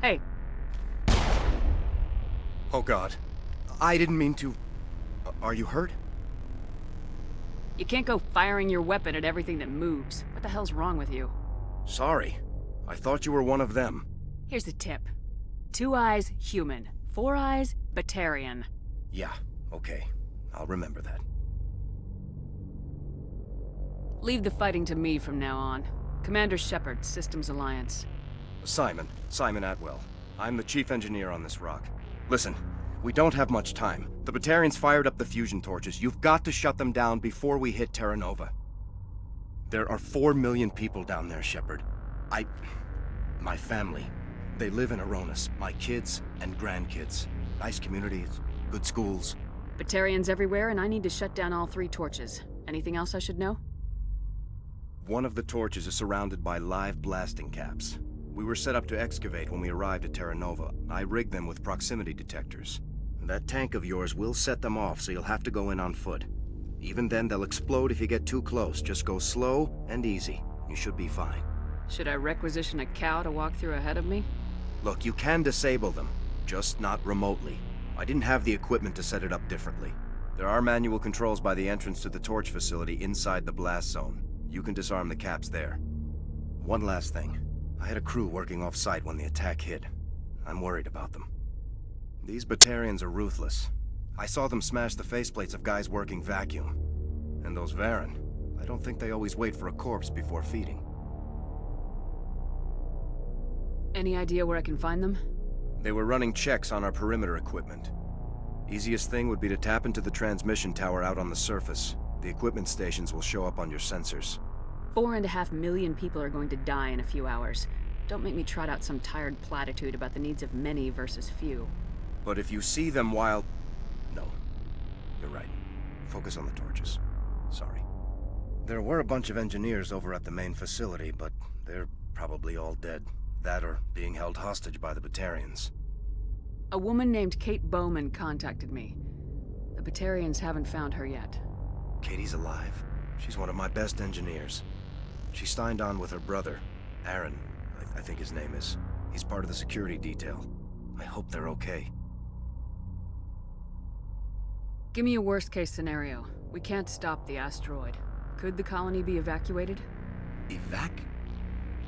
Hey, Oh God. I didn't mean to... Are you hurt? you can't go firing your weapon at everything that moves. What the hell's wrong with you? Sorry. I thought you were one of them. Here's a tip. 2 eyes, human. 4 eyes, Batarian. Yeah, okay. I'll remember that. Leave the fighting to me from now on. Commander Shepard, Systems Alliance. Simon Atwell. I'm the chief engineer on this rock. Listen, we don't have much time. The Batarians fired up the fusion torches. You've got to shut them down before we hit Terra Nova. There are 4 million people down there, Shepard. My family. They live in Aronis. My kids and grandkids. Nice communities, good schools. Batarians everywhere, and I need to shut down all 3 torches. Anything else I should know? One of the torches is surrounded by live blasting caps. We were set up to excavate when we arrived at Terra Nova. I rigged them with proximity detectors. That tank of yours will set them off, so you'll have to go in on foot. Even then, they'll explode if you get too close. Just go slow and easy. You should be fine. Should I requisition a cow to walk through ahead of me? Look, you can disable them, just not remotely. I didn't have the equipment to set it up differently. There are manual controls by the entrance to the torch facility inside the blast zone. You can disarm the caps there. One last thing. I had a crew working off-site when the attack hit. I'm worried about them. These Batarians are ruthless. I saw them smash the faceplates of guys working vacuum. And those Varen, I don't think they always wait for a corpse before feeding. Any idea where I can find them? They were running checks on our perimeter equipment. Easiest thing would be to tap into the transmission tower out on the surface. The equipment stations will show up on your sensors. 4.5 million people are going to die in a few hours. Don't make me trot out some tired platitude about the needs of many versus few. But if you see them while... No. You're right. Focus on the torches. Sorry. There were a bunch of engineers over at the main facility, but they're probably all dead. That or being held hostage by the Batarians. A woman named Kate Bowman contacted me. The Batarians haven't found her yet. Katie's alive. She's one of my best engineers. She signed on with her brother, Aaron, I think his name is. He's part of the security detail. I hope they're okay. Give me a worst-case scenario. We can't stop the asteroid. Could the colony be evacuated?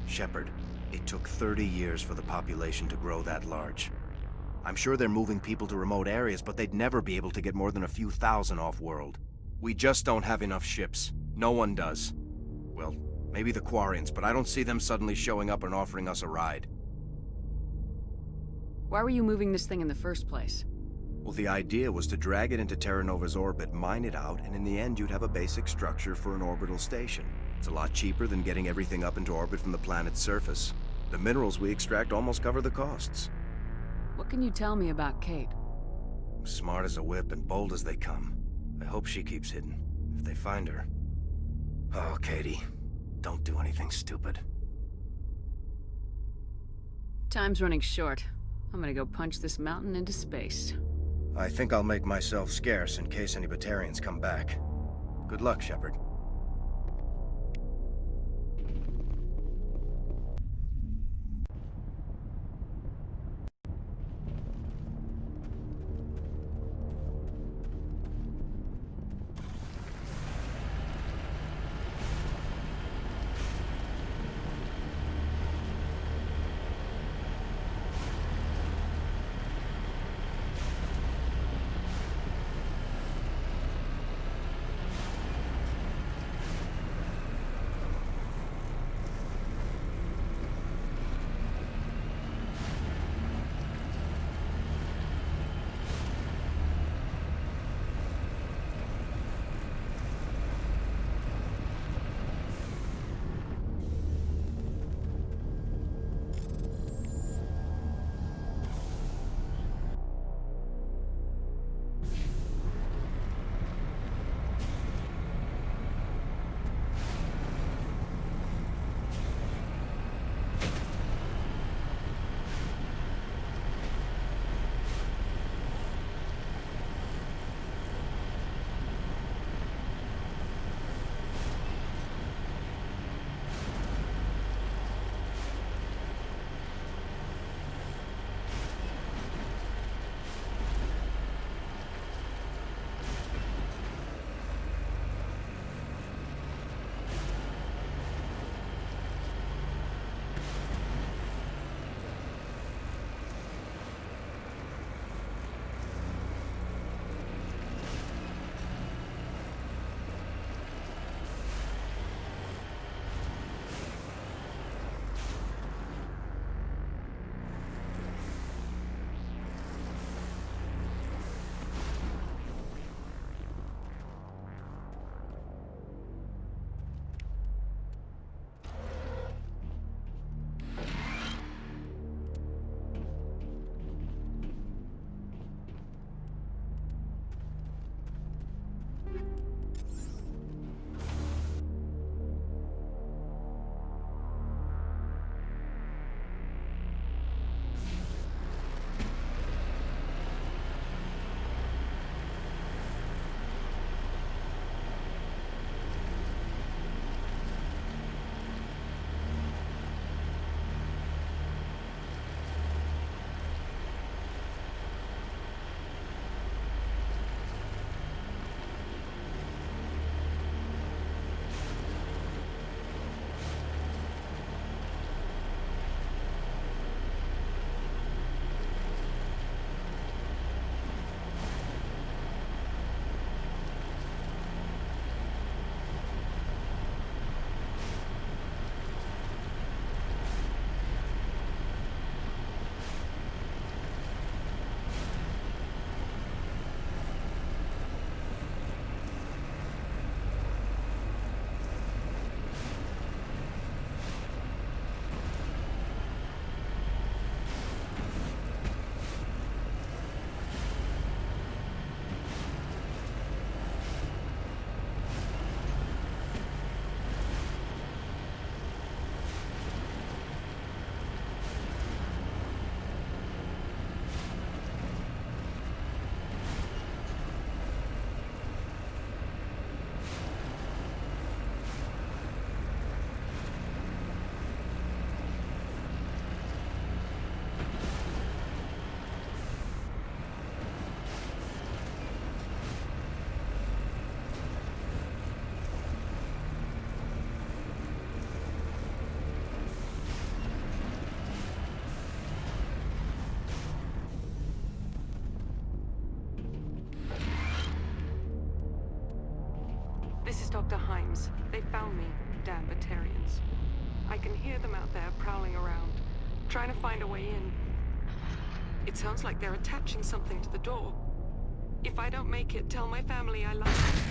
Shepard, it took 30 years for the population to grow that large. I'm sure they're moving people to remote areas, but they'd never be able to get more than a few thousand off-world. We just don't have enough ships. No one does. Well, maybe the Quarians, but I don't see them suddenly showing up and offering us a ride. Why were you moving this thing in the first place? Well, the idea was to drag it into Terra Nova's orbit, mine it out, and in the end you'd have a basic structure for an orbital station. It's a lot cheaper than getting everything up into orbit from the planet's surface. The minerals we extract almost cover the costs. What can you tell me about Kate? Smart as a whip and bold as they come. I hope she keeps hidden. If they find her... Oh, Katie. Don't do anything stupid. Time's running short. I'm gonna go punch this mountain into space. I think I'll make myself scarce in case any Batarians come back. Good luck, Shepard. This is Dr. Himes. They found me, damn Batarians. I can hear them out there prowling around, trying to find a way in. It sounds like they're attaching something to the door. If I don't make it, tell my family I love them.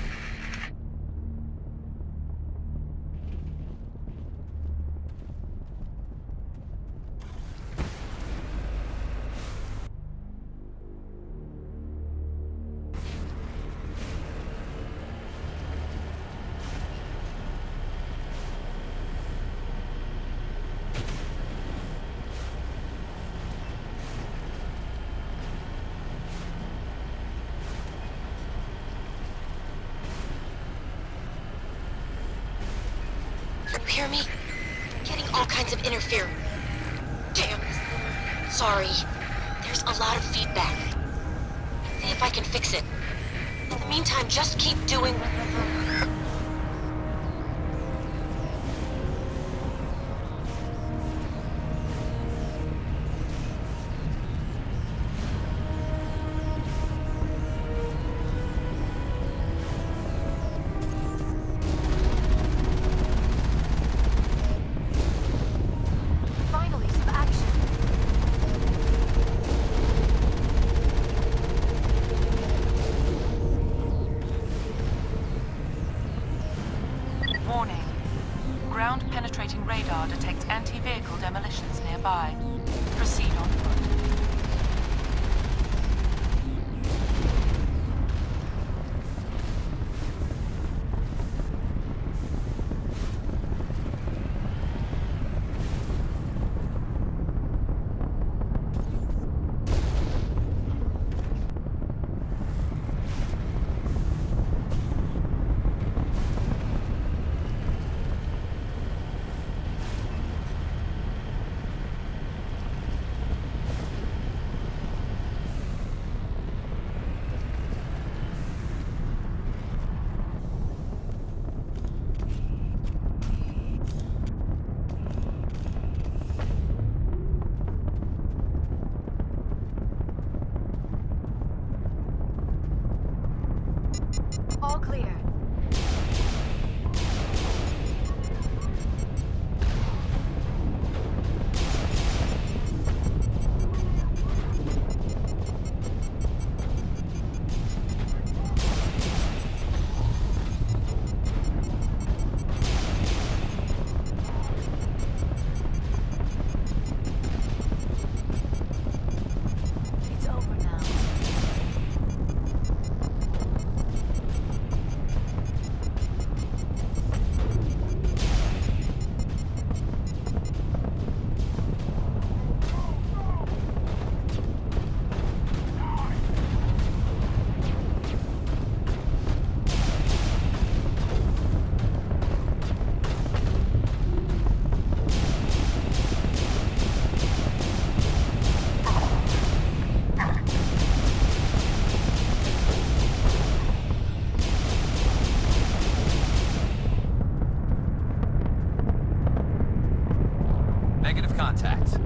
You hear me? Getting all kinds of interference. Damn. Sorry. There's a lot of feedback. See if I can fix it. In the meantime, just keep doing... Ground-penetrating radar detects anti-vehicle demolitions nearby. Proceed on foot. All clear. It's over now. Negative contact.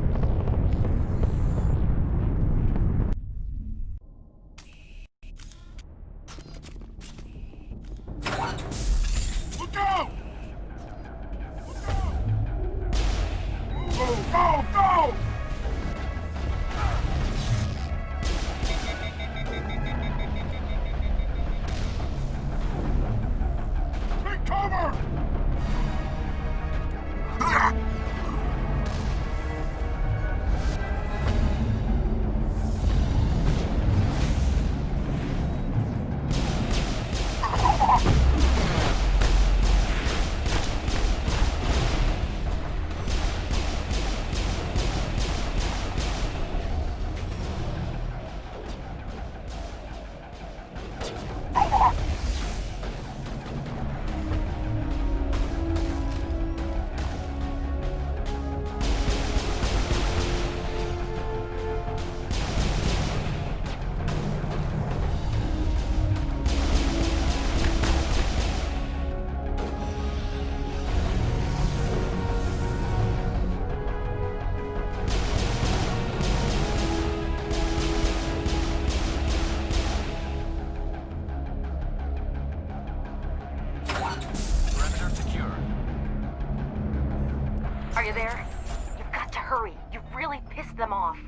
Look out! Go, go, go! Take cover! perimeter secured. Are you there? You've got to hurry. You've really pissed them off.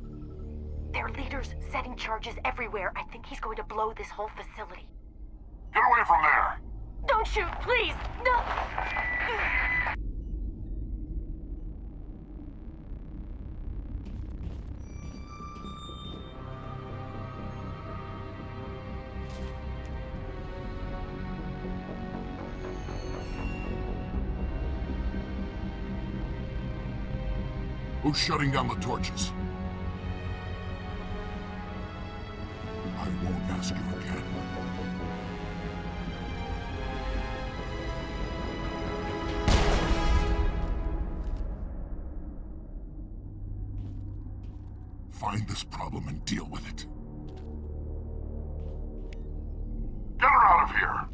Their leader's setting charges everywhere. I think he's going to blow this whole facility. Get away from there! Don't shoot, please! No! Who's shutting down the torches? I won't ask you again. Find this problem and deal with it. Get her out of here!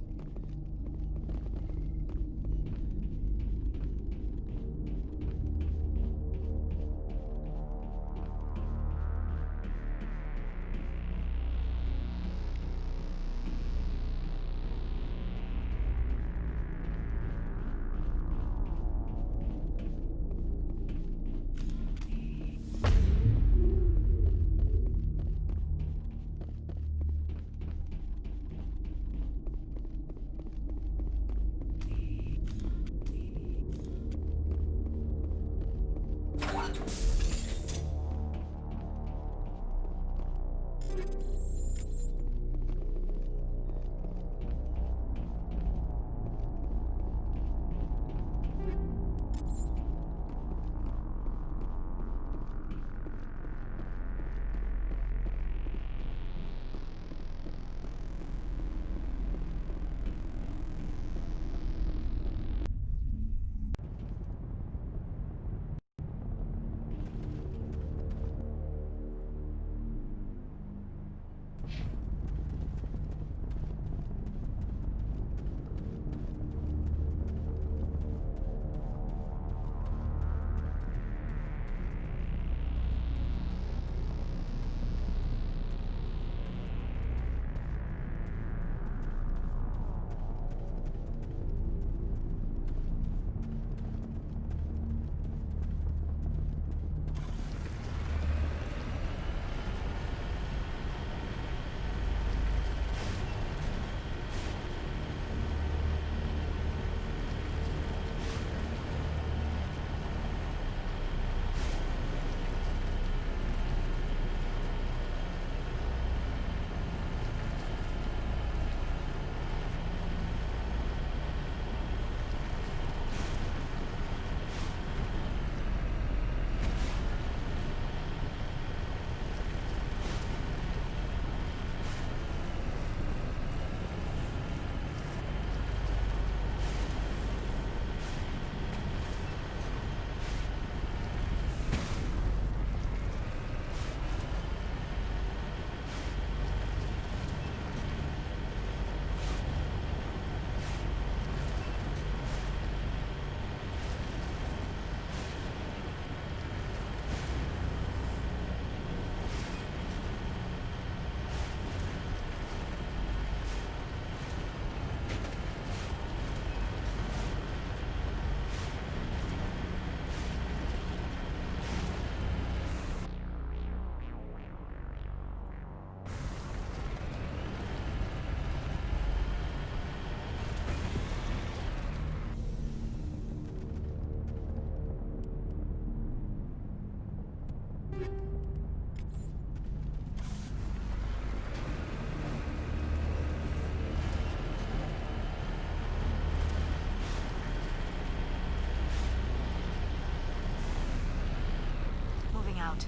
Out.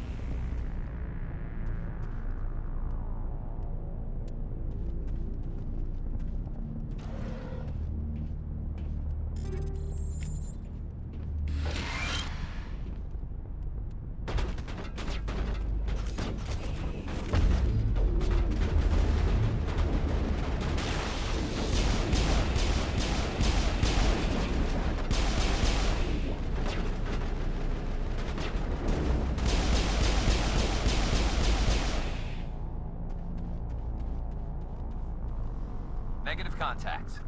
Negative contacts.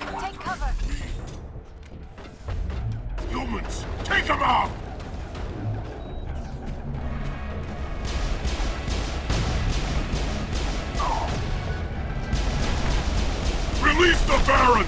Take cover. Humans, take them out! Release the Baron!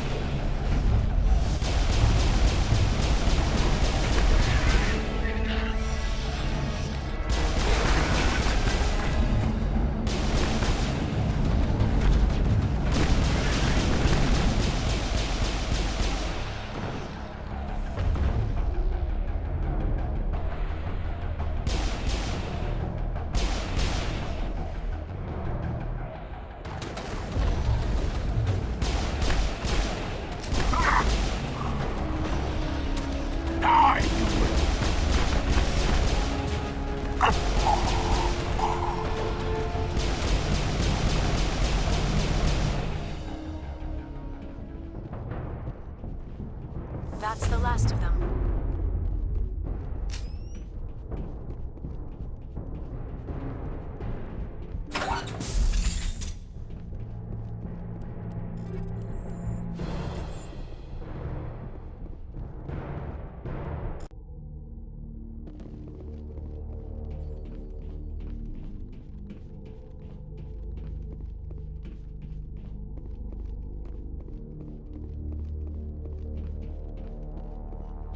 That's the last of them.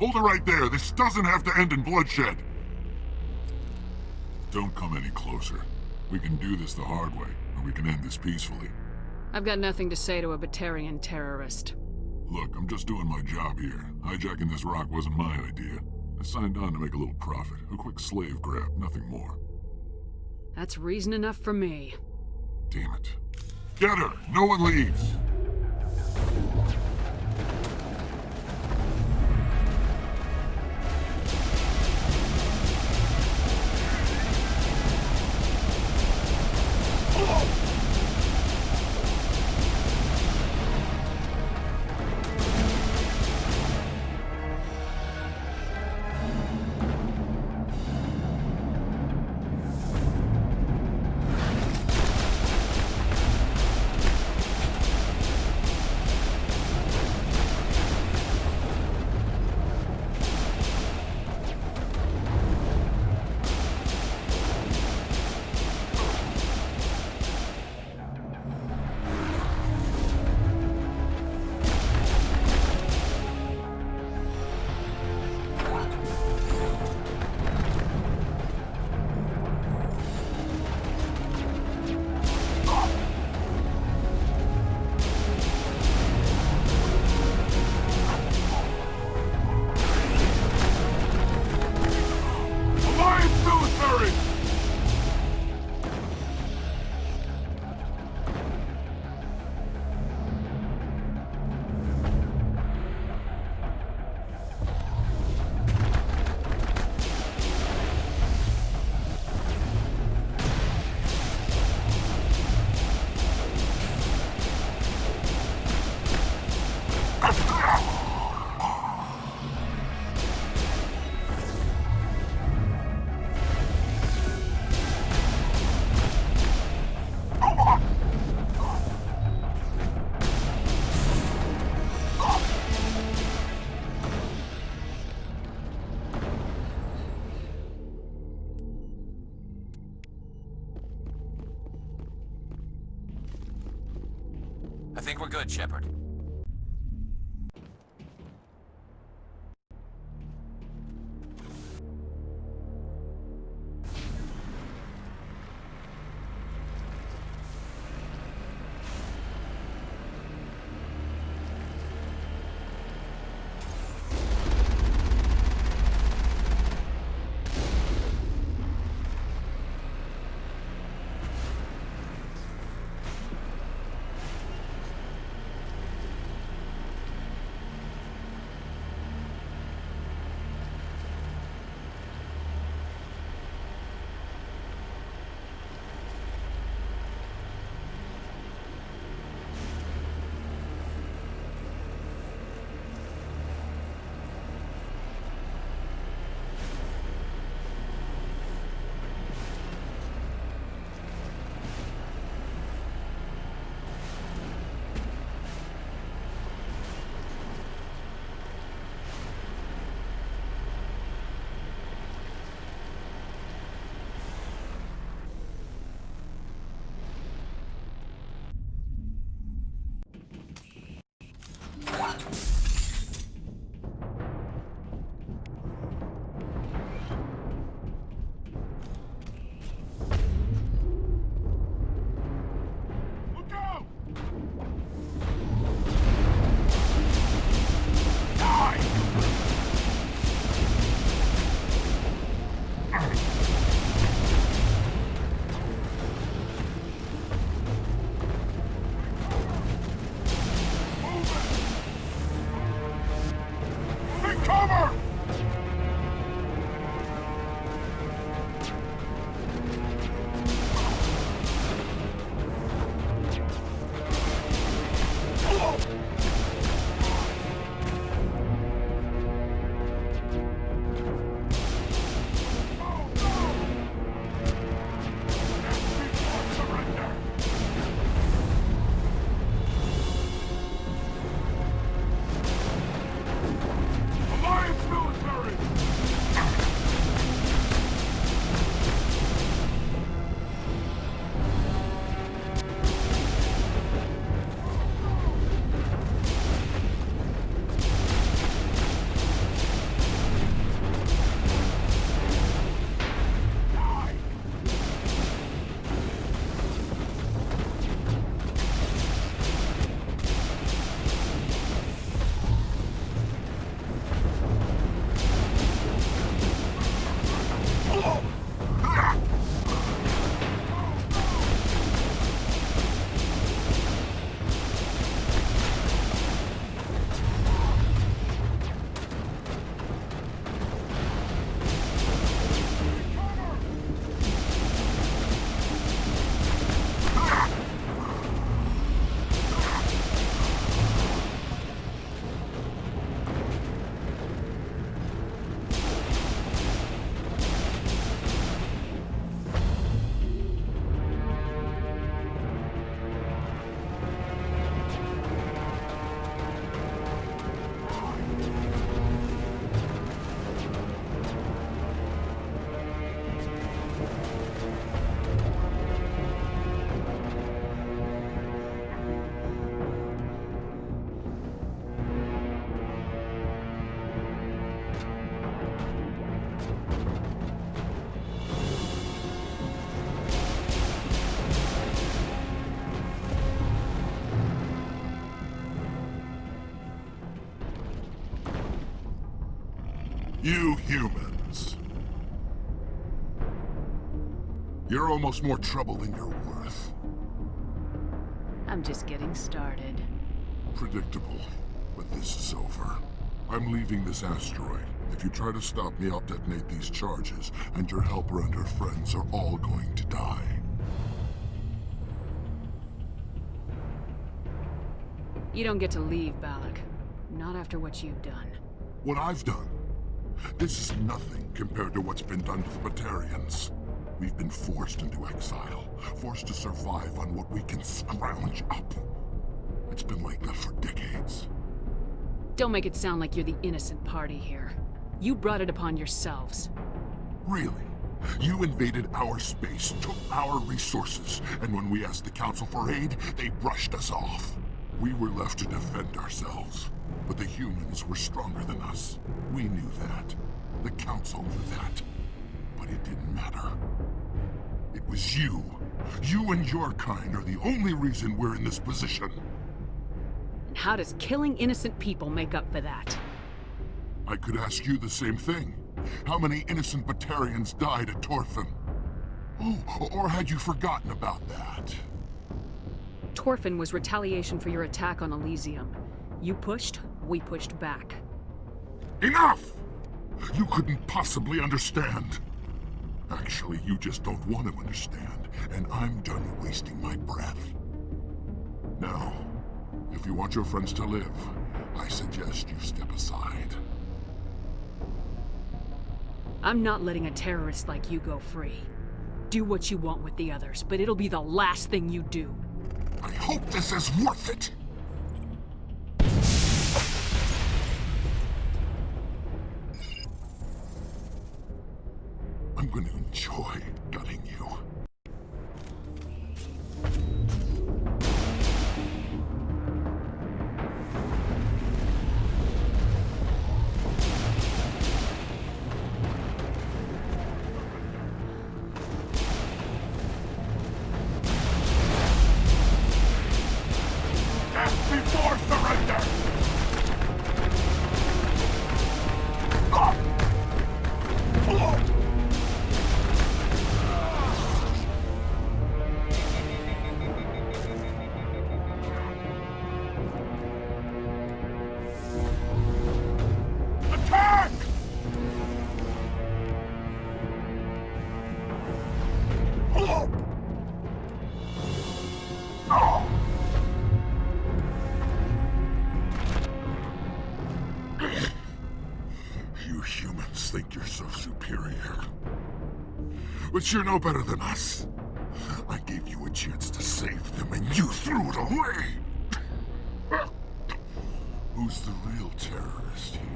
Hold it right there. This doesn't have to end in bloodshed. Don't come any closer. We can do this the hard way, or we can end this peacefully. I've got nothing to say to a Batarian terrorist. Look, I'm just doing my job here. Hijacking this rock wasn't my idea. I signed on to make a little profit. A quick slave grab, nothing more. That's reason enough for me. Damn it. Get her! No one leaves! I think we're good, Shepard. You humans. You're almost more trouble than you're worth. I'm just getting started. Predictable, but this is over. I'm leaving this asteroid. If you try to stop me, I'll detonate these charges, and your helper and her friends are all going to die. You don't get to leave, Balak. Not after what you've done. What I've done? This is nothing compared to what's been done to the Batarians. We've been forced into exile, forced to survive on what we can scrounge up. It's been like that for decades. Don't make it sound like you're the innocent party here. You brought it upon yourselves. Really? You invaded our space, took our resources, and when we asked the Council for aid, they brushed us off. We were left to defend ourselves, but the humans were stronger than us. We knew that. The Council knew that. But it didn't matter. It was you. You and your kind are the only reason we're in this position. And how does killing innocent people make up for that? I could ask you the same thing. How many innocent Batarians died at Torfin? Oh, or had you forgotten about that? Torfin was retaliation for your attack on Elysium. You pushed, we pushed back. Enough! You couldn't possibly understand. Actually, you just don't want to understand, and I'm done wasting my breath. Now, if you want your friends to live, I suggest you step aside. I'm not letting a terrorist like you go free. Do what you want with the others, but it'll be the last thing you do. I hope this is worth it! I'm going to enjoy gutting you. Death before surrender! Attack! You humans think you're so superior. But you're no better than us. I gave you a chance to save them and you threw it away! Who's the real terrorist here?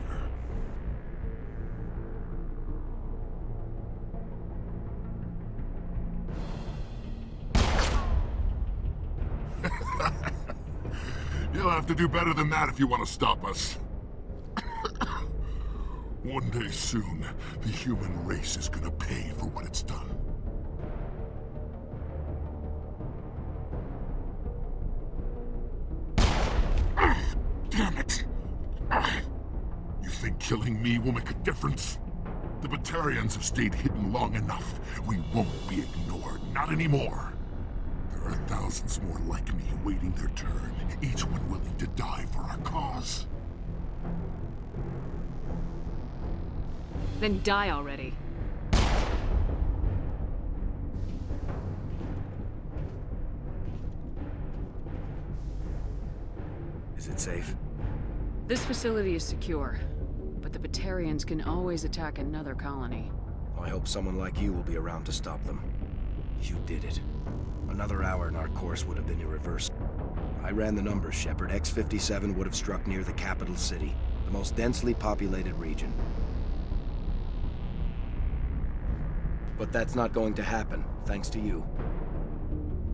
You'll have to do better than that if you want to stop us. One day soon, the human race is gonna pay for what it's done. Damn it! You think killing me will make a difference? The Batarians have stayed hidden long enough. We won't be ignored, not anymore. There are thousands more like me waiting their turn, each one willing to die for our cause. Then die already. Is it safe? This facility is secure, but the Batarians can always attack another colony. I hope someone like you will be around to stop them. You did it. Another hour and our course would have been irreversible. I ran the numbers, Shepard. X-57 would have struck near the capital city, the most densely populated region. But that's not going to happen, thanks to you.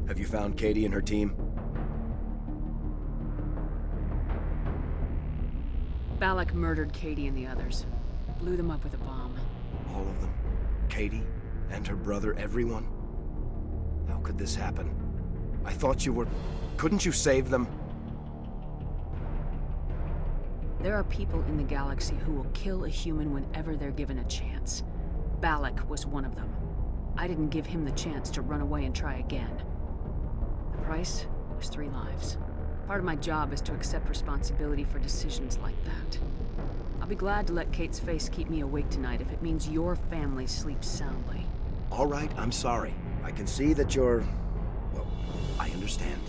Have you found Katie and her team? Balak murdered Katie and the others. Blew them up with a bomb. All of them? Katie? And her brother, everyone? How could this happen? I thought you were... Couldn't you save them? There are people in the galaxy who will kill a human whenever they're given a chance. Balak was one of them. I didn't give him the chance to run away and try again. The price was 3 lives. Part of my job is to accept responsibility for decisions like that. I'll be glad to let Kate's face keep me awake tonight if it means your family sleeps soundly. All right, I'm sorry. I can see that you're... well, I understand.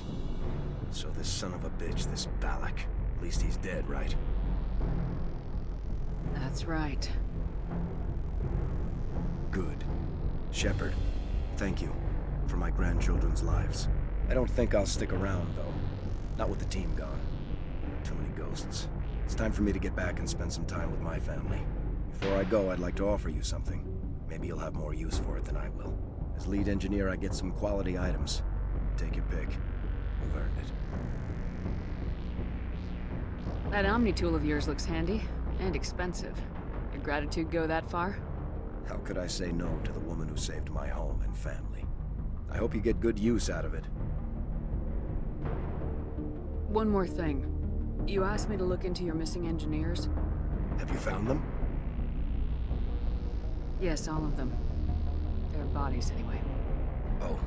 So this son of a bitch, this Balak, at least he's dead, right? That's right. Good. Shepard, thank you for my grandchildren's lives. I don't think I'll stick around, though. Not with the team gone. Too many ghosts. It's time for me to get back and spend some time with my family. Before I go, I'd like to offer you something. Maybe you'll have more use for it than I will. As lead engineer, I get some quality items. Take your pick. You've earned it. That Omni tool of yours looks handy and expensive. Your gratitude go that far? How could I say no to the woman who saved my home and family? I hope you get good use out of it. One more thing. You asked me to look into your missing engineers? Have you found them? Yes, all of them. Their bodies, anyway. Oh.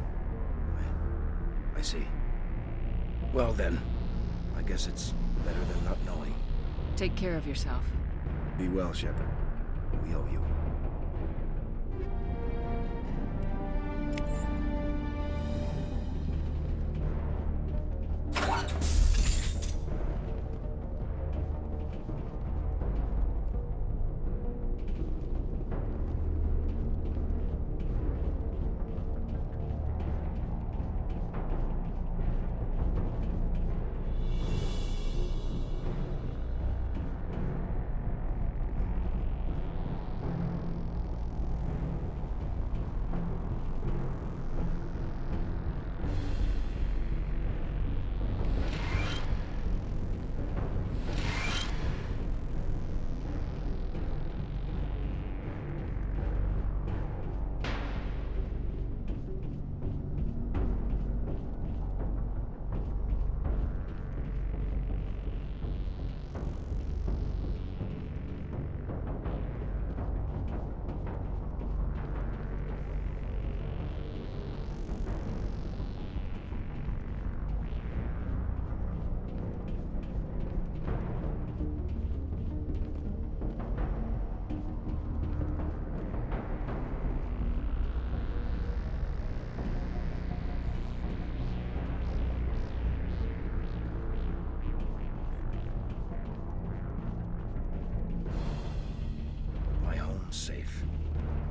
I see. Well then, I guess it's better than not knowing. Take care of yourself. Be well, Shepard. We owe you. Safe.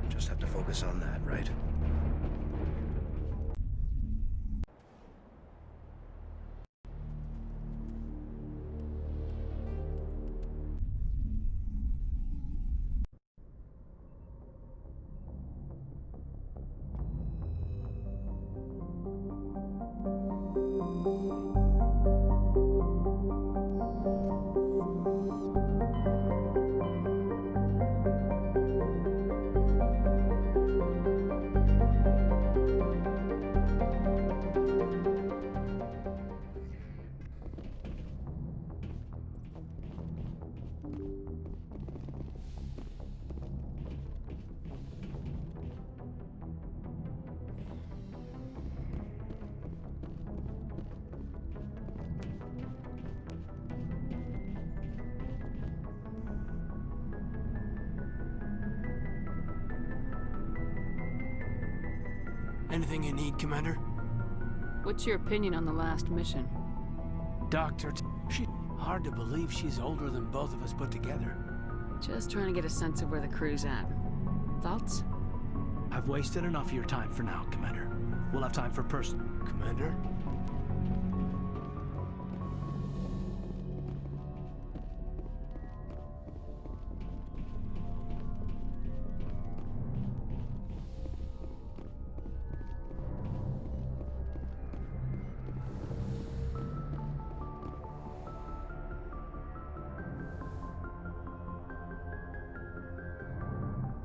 Just have to focus on that, right? Anything you need, Commander? What's your opinion on the last mission? She's hard to believe she's older than both of us put together. Just trying to get a sense of where the crew's at. Thoughts? I've wasted enough of your time for now, Commander. We'll have time for Commander?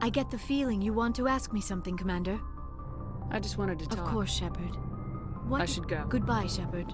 I get the feeling you want to ask me something, Commander. I just wanted to talk. Of course, Shepard. What? I should go. Goodbye, Shepard.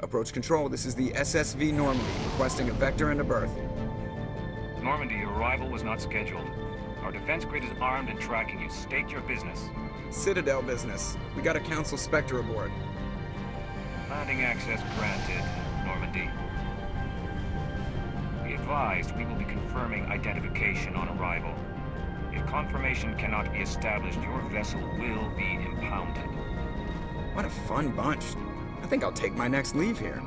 Approach control, this is the SSV Normandy, requesting a vector and a berth. Normandy, your arrival was not scheduled. Our defense grid is armed and tracking you. State your business. Citadel business. We got a Council Spectre aboard. Landing access granted, Normandy. Be advised, we will be confirming identification on arrival. If confirmation cannot be established, your vessel will be impounded. What a fun bunch. I think I'll take my next leave here.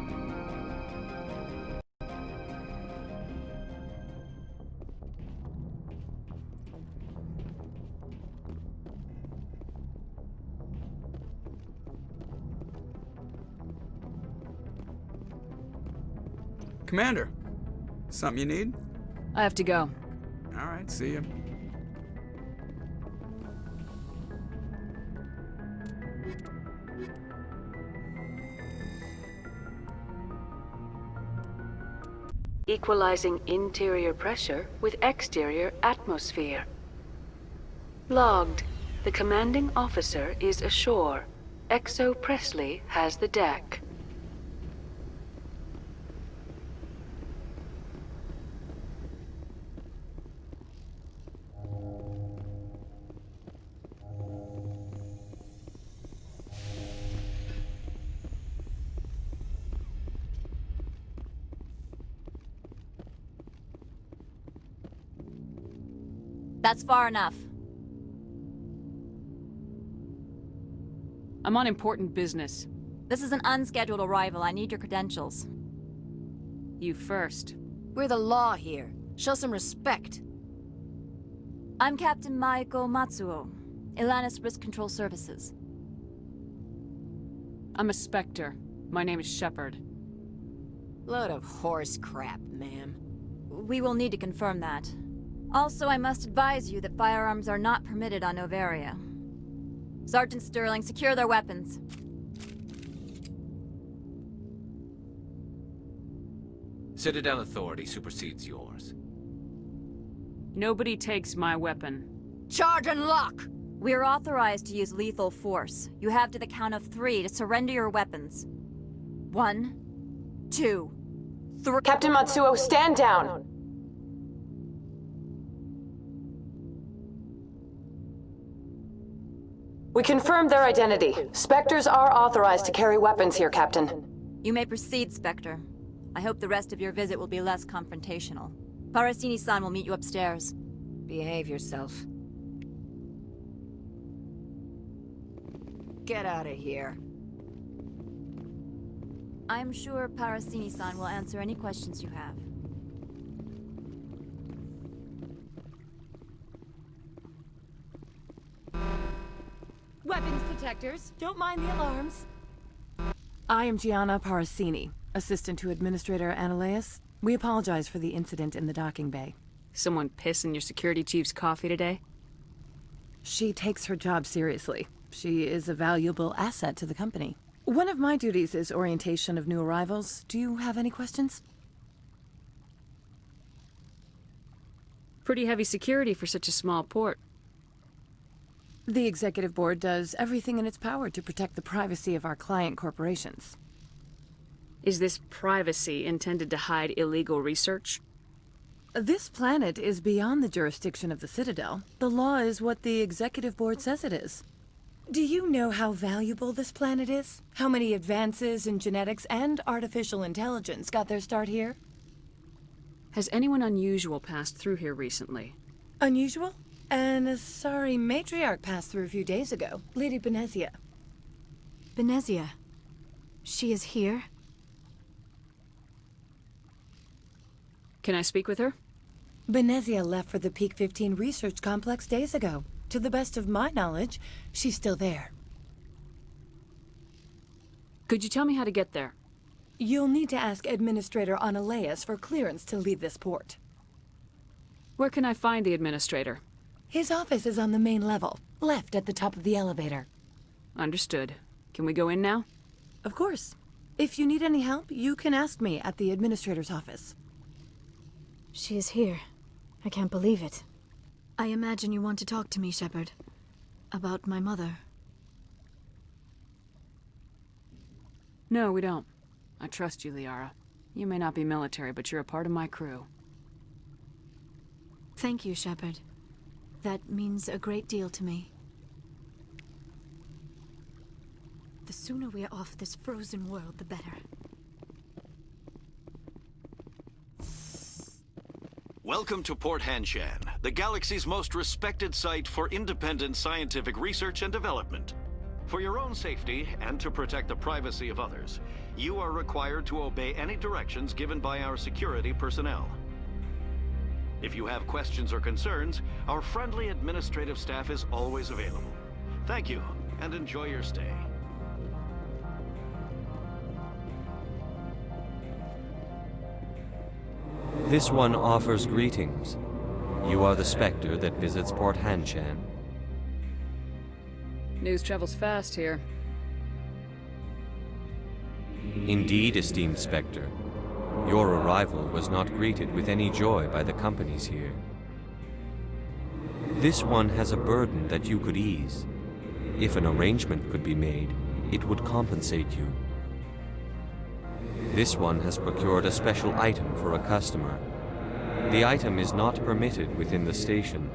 Commander, something you need? I have to go. All right, see ya. Equalizing interior pressure with exterior atmosphere. Logged. The commanding officer is ashore. Exo Presley has the deck. That's far enough. I'm on important business. This is an unscheduled arrival. I need your credentials. You first. We're the law here. Show some respect. I'm Captain Maiko Matsuo, Ilanis Risk Control Services. I'm a Spectre. My name is Shepard. Load of horse crap, ma'am. We will need to confirm that. Also, I must advise you that firearms are not permitted on Novaria. Sergeant Sterling, secure their weapons. Citadel authority supersedes yours. Nobody takes my weapon. Charge and lock! We are authorized to use lethal force. You have to the count of 3 to surrender your weapons. 1, 2, 3. Captain Matsuo, stand down! We confirmed their identity. Spectres are authorized to carry weapons here, Captain. You may proceed, Spectre. I hope the rest of your visit will be less confrontational. Parasini-san will meet you upstairs. Behave yourself. Get out of here. I'm sure Parasini-san will answer any questions you have. Weapons detectors. Don't mind the alarms. I am Gianna Parasini, assistant to Administrator Ananias. We apologize for the incident in the docking bay. Someone piss in your security chief's coffee today? She takes her job seriously. She is a valuable asset to the company. One of my duties is orientation of new arrivals. Do you have any questions? Pretty heavy security for such a small port. The Executive Board does everything in its power to protect the privacy of our client corporations. Is this privacy intended to hide illegal research? This planet is beyond the jurisdiction of the Citadel. The law is what the Executive Board says it is. Do you know how valuable this planet is? How many advances in genetics and artificial intelligence got their start here? Has anyone unusual passed through here recently? Unusual? An Asari matriarch passed through a few days ago. Lady Benezia. Benezia. She is here? Can I speak with her? Benezia left for the Peak 15 research complex days ago. To the best of my knowledge, she's still there. Could you tell me how to get there? You'll need to ask Administrator Ananias for clearance to leave this port. Where can I find the Administrator? His office is on the main level, left at the top of the elevator. Understood. Can we go in now? Of course. If you need any help, you can ask me at the Administrator's office. She is here. I can't believe it. I imagine you want to talk to me, Shepard. About my mother. No, we don't. I trust you, Liara. You may not be military, but you're a part of my crew. Thank you, Shepard. That means a great deal to me. The sooner we are off this frozen world, the better. Welcome to Port Hanshan, the galaxy's most respected site for independent scientific research and development. For your own safety and to protect the privacy of others, you are required to obey any directions given by our security personnel. If you have questions or concerns, our friendly administrative staff is always available. Thank you, and enjoy your stay. This one offers greetings. You are the Spectre that visits Port Hanshan. News travels fast here. Indeed, esteemed Spectre. Your arrival was not greeted with any joy by the companies here. This one has a burden that you could ease. If an arrangement could be made, it would compensate you. This one has procured a special item for a customer. The item is not permitted within the station,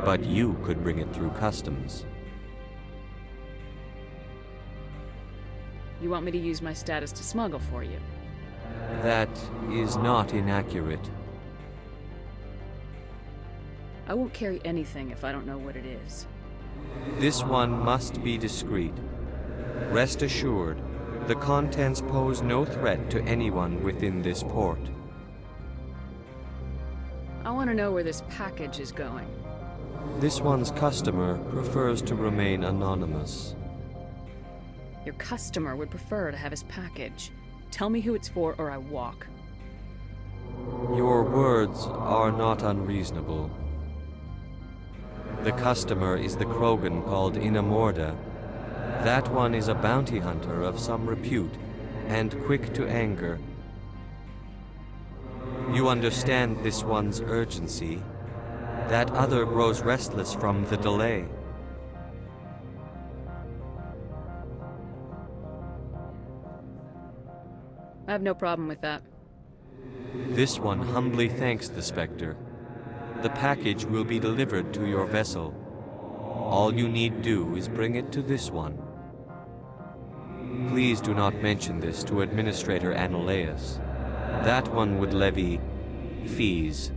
but you could bring it through customs. You want me to use my status to smuggle for you? That is not inaccurate. I won't carry anything if I don't know what it is. This one must be discreet. Rest assured, the contents pose no threat to anyone within this port. I want to know where this package is going. This one's customer prefers to remain anonymous. Your customer would prefer to have his package. Tell me who it's for or I walk. Your words are not unreasonable. The customer is the Krogan called Inamorda. That one is a bounty hunter of some repute, and quick to anger. You understand this one's urgency. That other grows restless from the delay. I have no problem with that. This one humbly thanks the Spectre. The package will be delivered to your vessel. All you need do is bring it to this one. Please do not mention this to Administrator Analeus. That one would levy fees.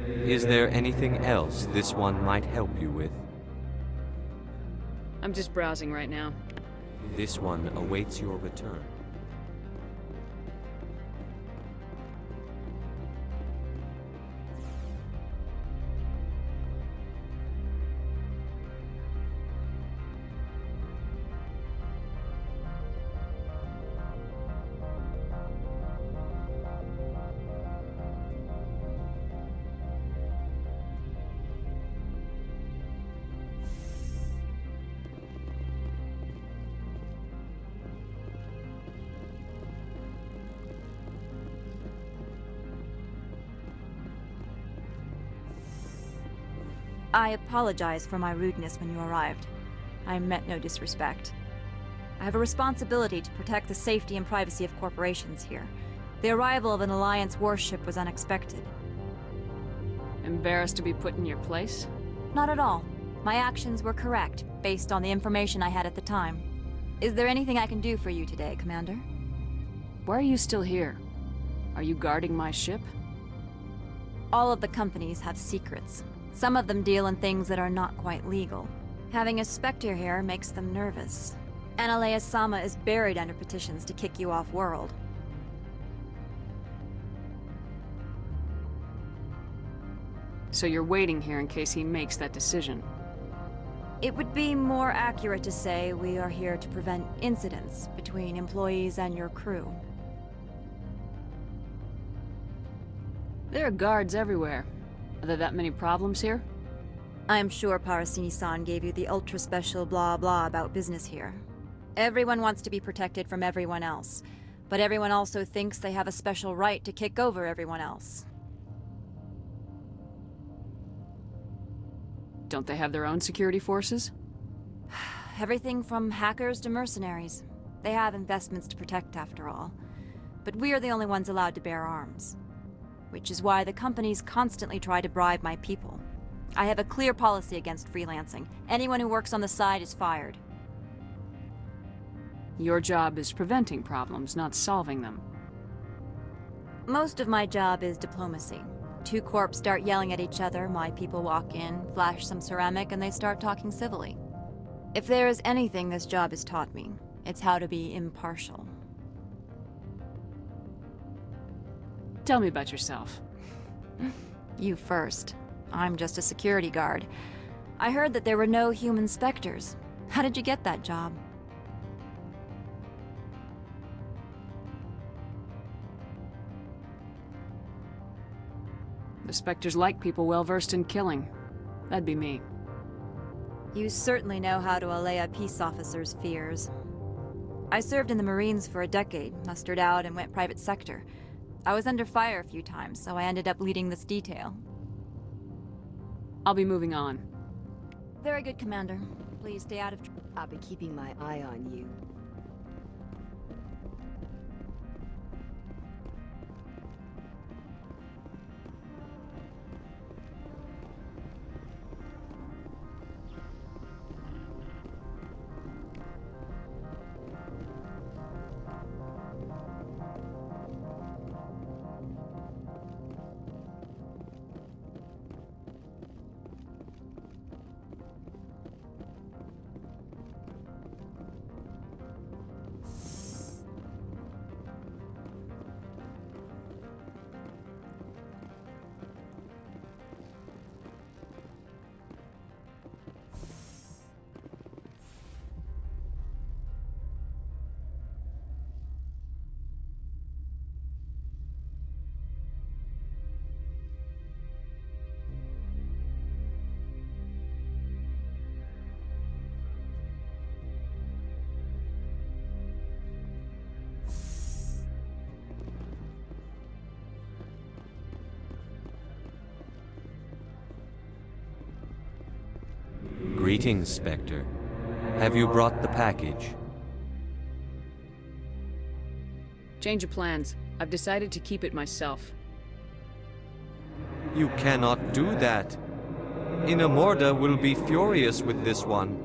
Is there anything else this one might help you with? I'm just browsing right now. This one awaits your return. I apologize for my rudeness when you arrived. I meant no disrespect. I have a responsibility to protect the safety and privacy of corporations here. The arrival of an Alliance warship was unexpected. Embarrassed to be put in your place? Not at all. My actions were correct, based on the information I had at the time. Is there anything I can do for you today, Commander? Why are you still here? Are you guarding my ship? All of the companies have secrets. Some of them deal in things that are not quite legal. Having a Spectre here makes them nervous. Analeus Sama is buried under petitions to kick you off-world. So you're waiting here in case he makes that decision? It would be more accurate to say we are here to prevent incidents between employees and your crew. There are guards everywhere. Are there that many problems here? I am sure Parasini-san gave you the ultra-special blah-blah about business here. Everyone wants to be protected from everyone else, but everyone also thinks they have a special right to kick over everyone else. Don't they have their own security forces? Everything from hackers to mercenaries. They have investments to protect, after all. But we're the only ones allowed to bear arms. Which is why the companies constantly try to bribe my people. I have a clear policy against freelancing. Anyone who works on the side is fired. Your job is preventing problems, not solving them. Most of my job is diplomacy. Two corps start yelling at each other, my people walk in, flash some ceramic, and they start talking civilly. If there is anything this job has taught me, it's how to be impartial. Tell me about yourself. You first. I'm just a security guard. I heard that there were no human specters. How did you get that job? The Spectres like people well-versed in killing. That'd be me. You certainly know how to allay a peace officer's fears. I served in the Marines for a decade, mustered out and went private sector. I was under fire a few times, so I ended up leading this detail. I'll be moving on. Very good, Commander. Please stay out of trouble. I'll be keeping my eye on you. Greetings, Spectre. Have you brought the package? Change of plans. I've decided to keep it myself. You cannot do that. Inamorda will be furious with this one.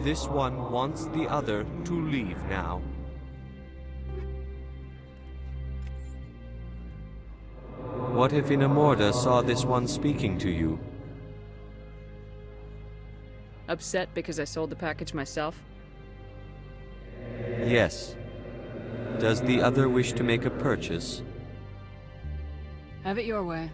This one wants the other to leave now. What if Inamorda saw this one speaking to you? Upset because I sold the package myself? Yes. Does the other wish to make a purchase? Have it your way.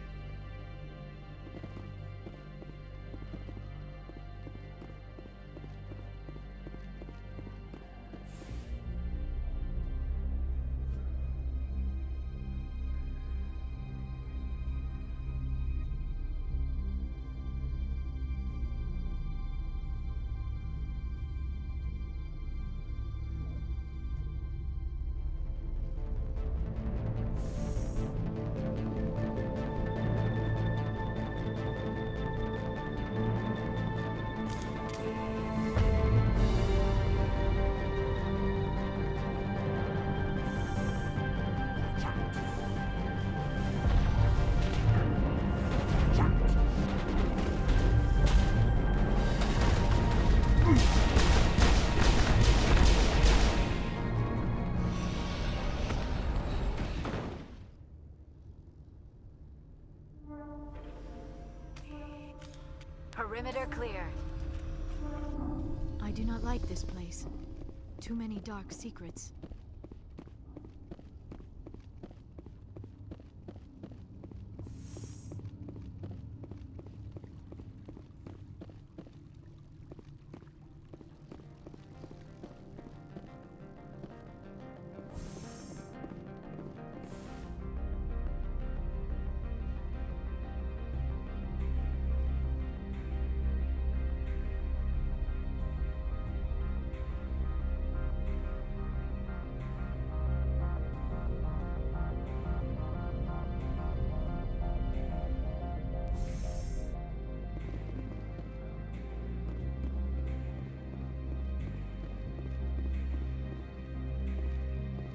Perimeter clear. I do not like this place. Too many dark secrets.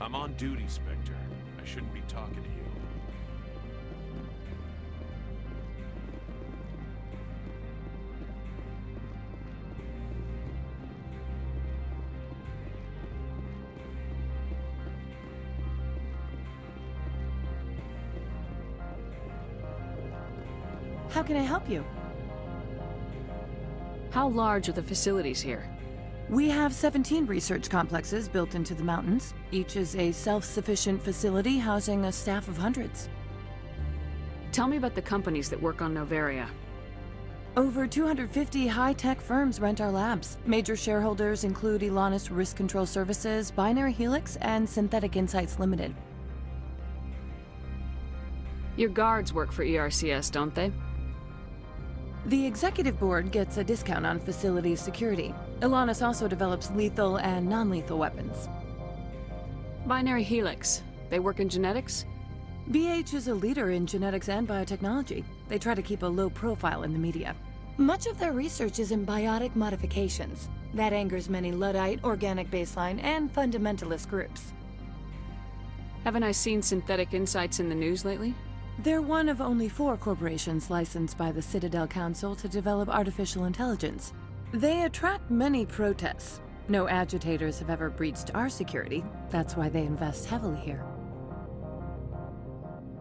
I'm on duty, Spectre. I shouldn't be talking to you. How can I help you? How large are the facilities here? We have 17 research complexes built into the mountains. Each is a self-sufficient facility housing a staff of hundreds. Tell me about the companies that work on Noveria. Over 250 high-tech firms rent our labs. Major shareholders include Elanus Risk Control Services, Binary Helix, and Synthetic Insights Limited. Your guards work for ERCS, don't they? The executive board gets a discount on facility security. Elanus also develops lethal and non-lethal weapons. Binary Helix. They work in genetics? BH is a leader in genetics and biotechnology. They try to keep a low profile in the media. Much of their research is in biotic modifications. That angers many Luddite, organic baseline, and fundamentalist groups. Haven't I seen Synthetic Insights in the news lately? They're one of only 4 corporations licensed by the Citadel Council to develop artificial intelligence. They attract many protests. No agitators have ever breached our security. That's why they invest heavily here.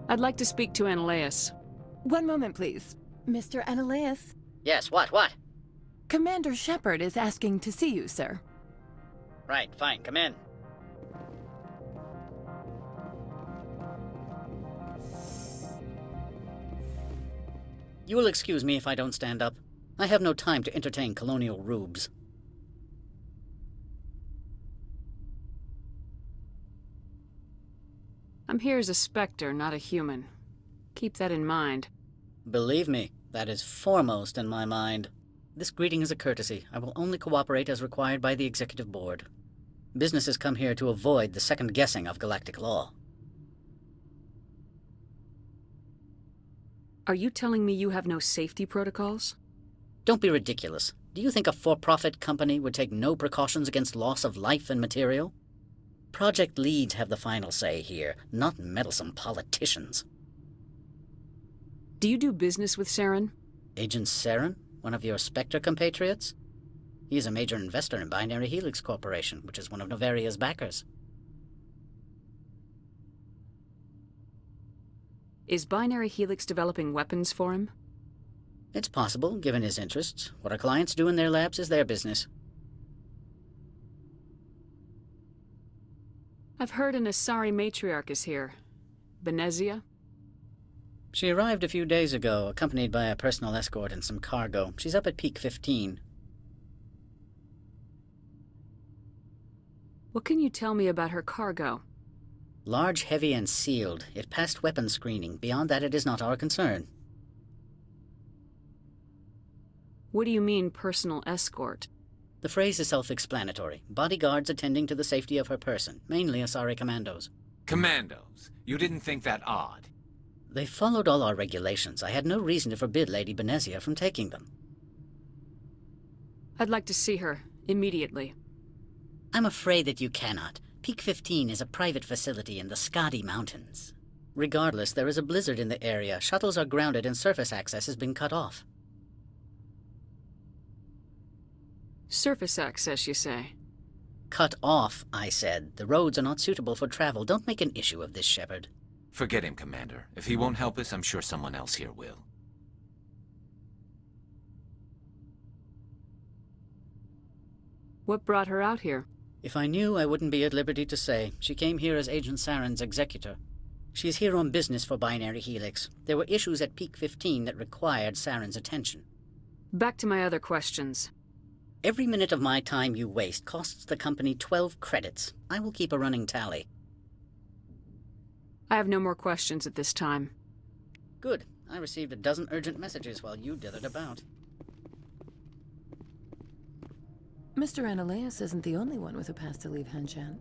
I'd like to speak to Analeas. One moment, please. Mr. Analeas? Yes, what? Commander Shepard is asking to see you, sir. Right, fine, come in. You will excuse me if I don't stand up. I have no time to entertain colonial rubes. I'm here as a Spectre, not a human. Keep that in mind. Believe me, that is foremost in my mind. This greeting is a courtesy. I will only cooperate as required by the Executive Board. Businesses come here to avoid the second guessing of galactic law. Are you telling me you have no safety protocols? Don't be ridiculous. Do you think a for-profit company would take no precautions against loss of life and material? Project leads have the final say here, not meddlesome politicians. Do you do business with Saren? Agent Saren? One of your Spectre compatriots? He is a major investor in Binary Helix Corporation, which is one of Noveria's backers. Is Binary Helix developing weapons for him? It's possible, given his interests. What our clients do in their labs is their business. I've heard an Asari matriarch is here. Benezia? She arrived a few days ago, accompanied by a personal escort and some cargo. She's up at Peak 15. What can you tell me about her cargo? Large, heavy, and sealed. It passed weapons screening. Beyond that, it is not our concern. What do you mean, personal escort? The phrase is self-explanatory. Bodyguards attending to the safety of her person, mainly Asari commandos. Commandos? You didn't think that odd? They followed all our regulations. I had no reason to forbid Lady Benezia from taking them. I'd like to see her, immediately. I'm afraid that you cannot. Peak 15 is a private facility in the Skadi Mountains. Regardless, there is a blizzard in the area. Shuttles are grounded and surface access has been cut off. Surface access, you say? Cut off, I said. The roads are not suitable for travel. Don't make an issue of this, Shepard. Forget him, Commander. If he won't help us, I'm sure someone else here will. What brought her out here? If I knew, I wouldn't be at liberty to say. She came here as Agent Saren's executor. She's here on business for Binary Helix. There were issues at Peak 15 that required Saren's attention. Back to my other questions. Every minute of my time you waste costs the company 12 credits. I will keep a running tally. I have no more questions at this time. Good. I received a dozen urgent messages while you dithered about. Mr. Analeas isn't the only one with a path to leave Hanshan.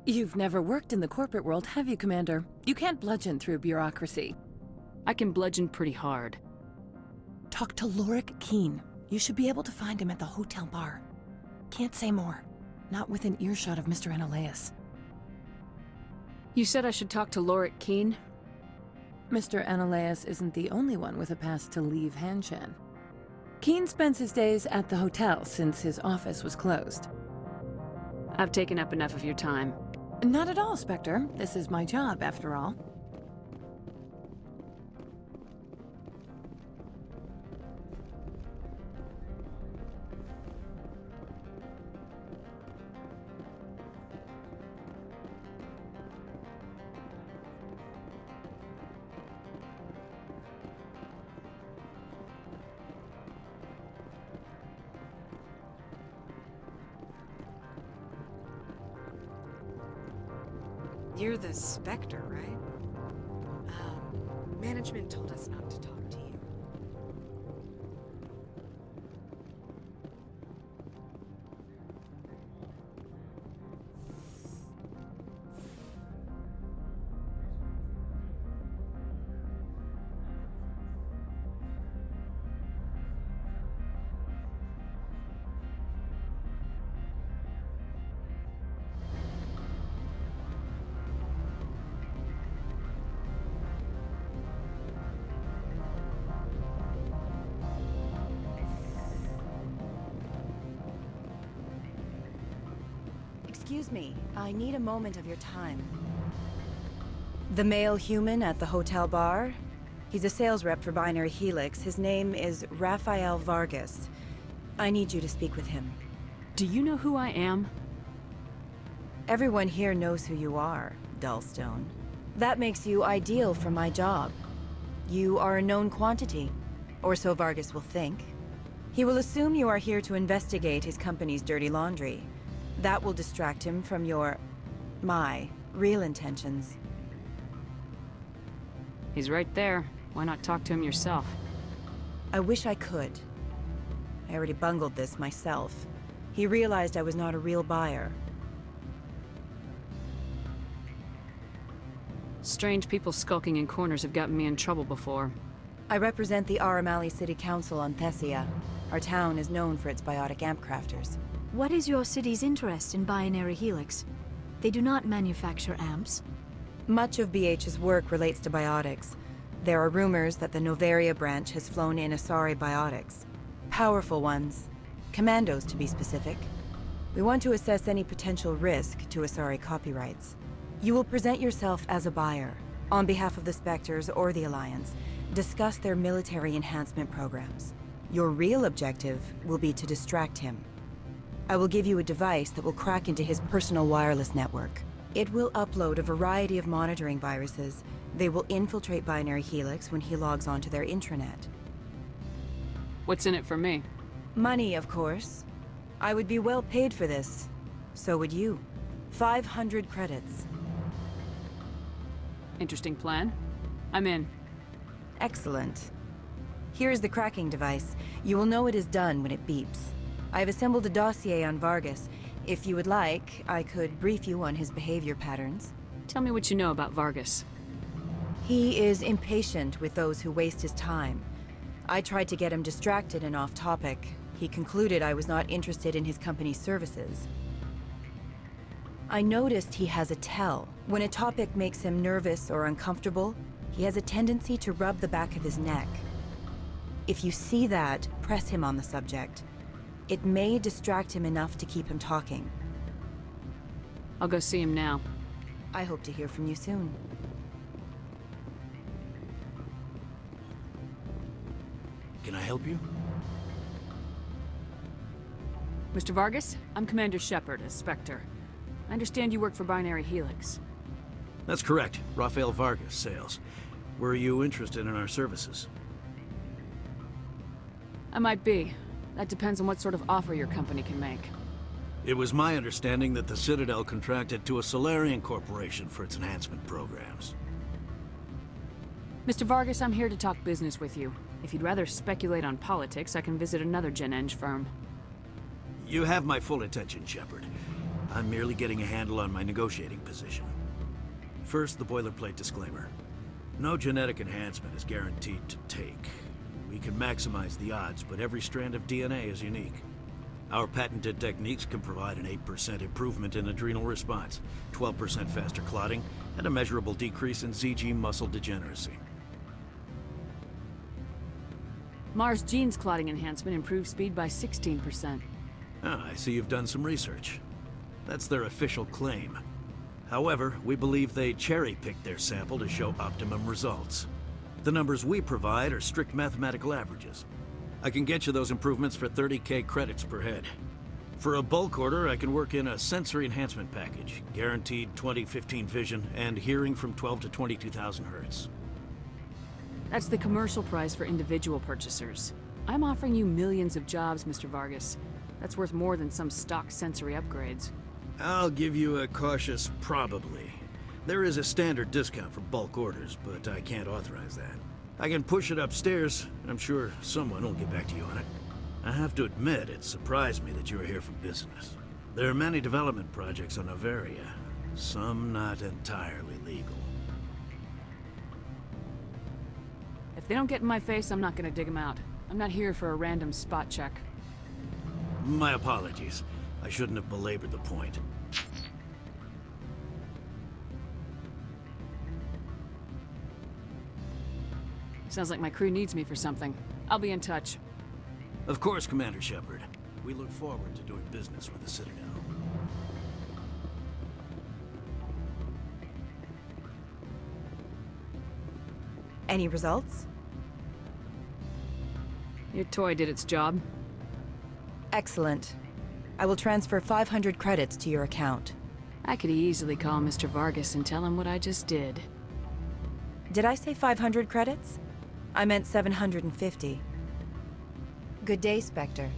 You've never worked in the corporate world, have you, Commander? You can't bludgeon through bureaucracy. I can bludgeon pretty hard. Talk to Lorik Keen. You should be able to find him at the hotel bar. Can't say more. Not within earshot of Mr. Analeas. You said I should talk to Lorik Keene? Mr. Ananias isn't the only one with a pass to leave Hanshan. Keene spends his days at the hotel since his office was closed. I've taken up enough of your time. Not at all, Spectre. This is my job, after all. You're the Spectre, right? Management told us not to talk to you. Excuse me, I need a moment of your time. The male human at the hotel bar? He's a sales rep for Binary Helix. His name is Rafael Vargas. I need you to speak with him. Do you know who I am? Everyone here knows who you are, Dullstone. That makes you ideal for my job. You are a known quantity, or so Vargas will think. He will assume you are here to investigate his company's dirty laundry. That will distract him from my real intentions. He's right there. Why not talk to him yourself? I wish I could. I already bungled this myself. He realized I was not a real buyer. Strange people skulking in corners have gotten me in trouble before. I represent the Aramali City Council on Thessia. Our town is known for its biotic amp crafters. What is your city's interest in Binary Helix? They do not manufacture amps. Much of BH's work relates to biotics. There are rumors that the Novaria branch has flown in Asari biotics. Powerful ones. Commandos, to be specific. We want to assess any potential risk to Asari copyrights. You will present yourself as a buyer, on behalf of the Spectres or the Alliance. Discuss their military enhancement programs. Your real objective will be to distract him. I will give you a device that will crack into his personal wireless network. It will upload a variety of monitoring viruses. They will infiltrate Binary Helix when he logs onto their intranet. What's in it for me? Money, of course. I would be well paid for this. So would you. 500 credits. Interesting plan. I'm in. Excellent. Here's the cracking device. You will know it is done when it beeps. I've assembled a dossier on Vargas. If you would like, I could brief you on his behavior patterns. Tell me what you know about Vargas. He is impatient with those who waste his time. I tried to get him distracted and off topic. He concluded I was not interested in his company's services. I noticed he has a tell. When a topic makes him nervous or uncomfortable, he has a tendency to rub the back of his neck. If you see that, press him on the subject. It may distract him enough to keep him talking. I'll go see him now. I hope to hear from you soon. Can I help you? Mr. Vargas, I'm Commander Shepard, a Spectre. I understand you work for Binary Helix. That's correct. Rafael Vargas, sales. Were you interested in our services? I might be. That depends on what sort of offer your company can make. It was my understanding that the Citadel contracted to a Solarian corporation for its enhancement programs. Mr. Vargas, I'm here to talk business with you. If you'd rather speculate on politics, I can visit another Gen-Eng firm. You have my full attention, Shepard. I'm merely getting a handle on my negotiating position. First, the boilerplate disclaimer. No genetic enhancement is guaranteed to take. We can maximize the odds, but every strand of DNA is unique. Our patented techniques can provide an 8% improvement in adrenal response, 12% faster clotting, and a measurable decrease in ZG muscle degeneracy. Mars Gene's clotting enhancement improves speed by 16%. Ah, I see you've done some research. That's their official claim. However, we believe they cherry-picked their sample to show optimum results. The numbers we provide are strict mathematical averages. I can get you those improvements for 30K credits per head. For a bulk order, I can work in a sensory enhancement package, guaranteed 20/15 vision, and hearing from 12 to 22,000 hertz. That's the commercial price for individual purchasers. I'm offering you millions of jobs, Mr. Vargas. That's worth more than some stock sensory upgrades. I'll give you a cautious probably. There is a standard discount for bulk orders, but I can't authorize that. I can push it upstairs. I'm sure someone will get back to you on it. I have to admit, it surprised me that you were here for business. There are many development projects on Novaria, some not entirely legal. If they don't get in my face, I'm not gonna dig them out. I'm not here for a random spot check. My apologies. I shouldn't have belabored the point. Sounds like my crew needs me for something. I'll be in touch. Of course, Commander Shepard. We look forward to doing business with the Citadel. Any results? Your toy did its job. Excellent. I will transfer 500 credits to your account. I could easily call Mr. Vargas and tell him what I just did. Did I say 500 credits? I meant 750. Good day, Spectre.